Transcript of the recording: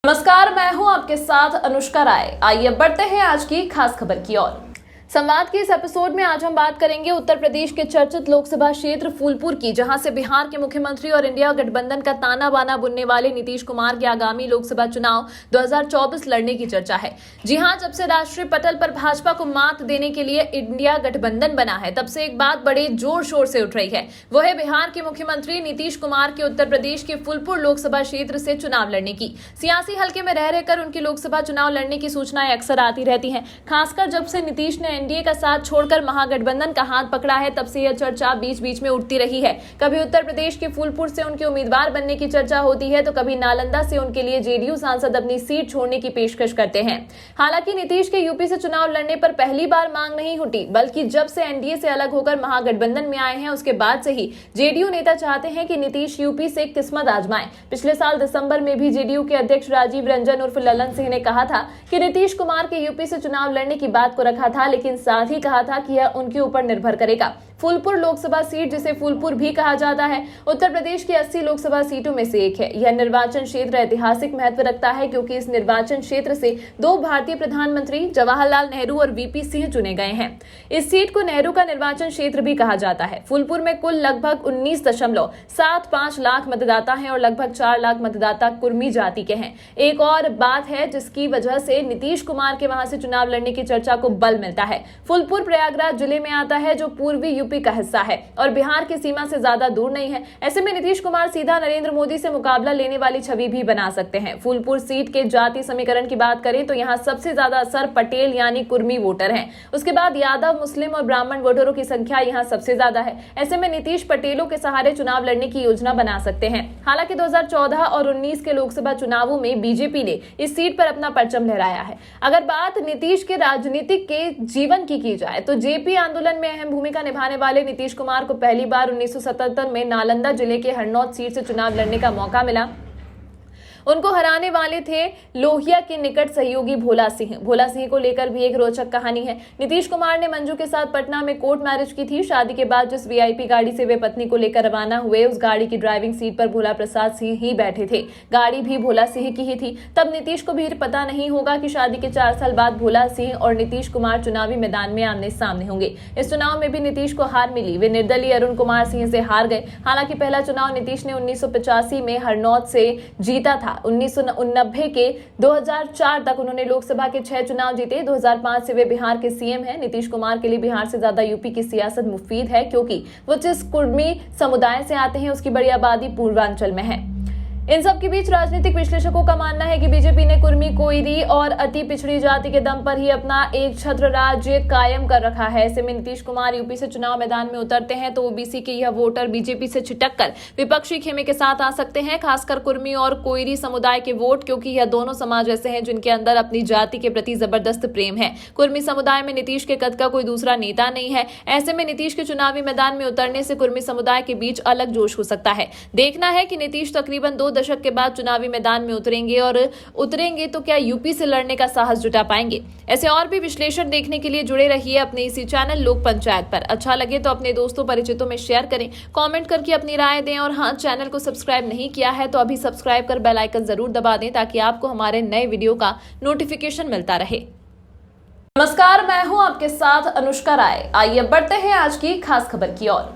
नमस्कार, मैं हूं आपके साथ अनुष्का राय। आइए बढ़ते हैं आज की खास खबर की ओर। संवाद के इस एपिसोड में आज हम बात करेंगे उत्तर प्रदेश के चर्चित लोकसभा क्षेत्र फूलपुर की, जहां से बिहार के मुख्यमंत्री और इंडिया गठबंधन का ताना बाना बुनने वाले नीतीश कुमार के आगामी लोकसभा चुनाव 2024 लड़ने की चर्चा है। जी हां, जब से राष्ट्रीय पटल पर भाजपा को मात देने के लिए इंडिया गठबंधन बना है, तब से एक बात बड़े जोर शोर से उठ रही है। वो है बिहार के मुख्यमंत्री नीतीश कुमार के उत्तर प्रदेश के फूलपुर लोकसभा क्षेत्र से चुनाव लड़ने की। सियासी हल्के में रह रहकर उनकी लोकसभा चुनाव लड़ने की सूचनाएं अक्सर आती रहती हैं। खासकर जब से नीतीश ने एनडीए का साथ छोड़कर महागठबंधन का हाथ पकड़ा है, तब से यह चर्चा बीच बीच में उठती रही है। कभी उत्तर प्रदेश के फूलपुर से उनके उम्मीदवार बनने की चर्चा होती है, तो कभी नालंदा से उनके लिए जेडीयू सांसद अपनी सीट छोड़ने की पेशकश करते हैं। हालांकि नीतीश के यूपी से चुनाव लड़ने पर पहली बार मांग नहीं उठी, बल्कि जब से एनडीए से अलग होकर महागठबंधन में आए हैं, उसके बाद से ही जेडीयू नेता चाहते हैं कि नीतीश यूपी से किस्मत आजमाएं। पिछले साल दिसंबर में भी जेडीयू के अध्यक्ष राजीव रंजन उर्फ ललन सिंह ने कहा था कि नीतीश कुमार के यूपी से चुनाव लड़ने की बात को रखा था, लेकिन साथ ही कहा था कि यह उनके ऊपर निर्भर करेगा। फूलपुर लोकसभा सीट, जिसे फूलपुर भी कहा जाता है, उत्तर प्रदेश की 80 लोकसभा सीटों में से एक है। यह निर्वाचन क्षेत्र ऐतिहासिक महत्व रखता है, क्योंकि इस निर्वाचन क्षेत्र से 2 भारतीय प्रधानमंत्री जवाहरलाल नेहरू और वीपी सिंह चुने गए हैं। इस सीट को नेहरू का निर्वाचन क्षेत्र भी कहा जाता है। फूलपुर में कुल लगभग 19.75 लाख मतदाता हैं और लगभग 4 लाख मतदाता कुर्मी जाति के हैं। एक और बात है जिसकी वजह से नीतीश कुमार के वहां से चुनाव लड़ने की चर्चा को बल मिलता है। फूलपुर प्रयागराज जिले में आता है, जो पूर्वी यूपी का हिस्सा है और बिहार की सीमा से ज्यादा दूर नहीं है। ऐसे में नीतीश कुमार सीधा नरेंद्र मोदी से मुकाबला लेने वाली छवि भी बना सकते हैं। फूलपुर सीट के जाति समीकरण की बात करें तो यहाँ सबसे ज्यादा असर पटेल यानी कुर्मी वोटर हैं। उसके बाद यादव, मुस्लिम और ब्राह्मण वोटरों की संख्या यहाँ सबसे ज्यादा है। ऐसे में नीतीश पटेलों के सहारे चुनाव लड़ने की योजना बना सकते हैं। हालांकि 2014 और 19 के लोकसभा चुनावों में बीजेपी ने इस सीट पर अपना परचम लहराया है। अगर बात नीतीश के राजनीतिक के जीवन की जाए तो जेपी आंदोलन में अहम भूमिका निभाने वाले नीतीश कुमार को पहली बार 1977 में नालंदा जिले के हरनौत सीट से चुनाव लड़ने का मौका मिला। उनको हराने वाले थे लोहिया के निकट सहयोगी भोला सिंह। भोला सिंह को लेकर भी एक रोचक कहानी है। नीतीश कुमार ने मंजू के साथ पटना में कोर्ट मैरिज की थी। शादी के बाद जिस वीआईपी गाड़ी से वे पत्नी को लेकर रवाना हुए, उस गाड़ी की ड्राइविंग सीट पर भोला प्रसाद सिंह ही बैठे थे। गाड़ी भी भोला सिंह की ही थी। तब नीतीश को भी पता नहीं होगा कि शादी के 4 साल बाद भोला सिंह और नीतीश कुमार चुनावी मैदान में आमने सामने होंगे। इस चुनाव में भी नीतीश को हार मिली। वे निर्दलीय अरुण कुमार सिंह से हार गए। हालांकि पहला चुनाव नीतीश ने 1985 में हरनौत से जीता था। 1990 के 2004 तक उन्होंने लोकसभा के 6 चुनाव जीते। 2005 से वे बिहार के सीएम हैं। नीतीश कुमार के लिए बिहार से ज्यादा यूपी की सियासत मुफीद है, क्योंकि वो जिस कुर्मी समुदाय से आते हैं उसकी बड़ी आबादी पूर्वांचल में है। इन सब के बीच राजनीतिक विश्लेषकों का मानना है कि बीजेपी ने कुर्मी, कोयरी और अति पिछड़ी जाति के दम पर ही अपना एक छत्र राज्य कायम कर रखा है। ऐसे में नीतीश कुमार यूपी से चुनाव मैदान में उतरते हैं तो ओबीसी के यह वोटर बीजेपी से छिटककर विपक्षी खेमे के साथ आ सकते हैं, खासकर कुर्मी और कोयरी समुदाय के वोट, क्योंकि यह दोनों समाज ऐसे हैं जिनके अंदर अपनी जाति के प्रति जबरदस्त प्रेम है। कुर्मी समुदाय में नीतीश के कद का कोई दूसरा नेता नहीं है। ऐसे में नीतीश के चुनावी मैदान में उतरने से कुर्मी समुदाय के बीच अलग जोश हो सकता है। देखना है कि नीतीश तकरीबन 2 दशक के बाद चुनावी मैदान में उतरेंगे तो क्या यूपी से लड़ने का साहस जुटा पाएंगे। ऐसे और भी विश्लेषण देखने के लिए जुड़े रहिए अपने इसी चैनल लोक पंचायत पर। अच्छा लगे तो अपने दोस्तों परिचितों में शेयर करें, कमेंट करके अपनी राय दें और हाँ, चैनल को सब्सक्राइब नहीं किया है तो अभी सब्सक्राइब कर बेल आइकन जरूर दबा दें, ताकि आपको हमारे नए वीडियो का नोटिफिकेशन मिलता रहे। नमस्कार, मैं हूं आपके साथ अनुष्का राय। आइए बढ़ते हैं आज की खास खबर की ओर।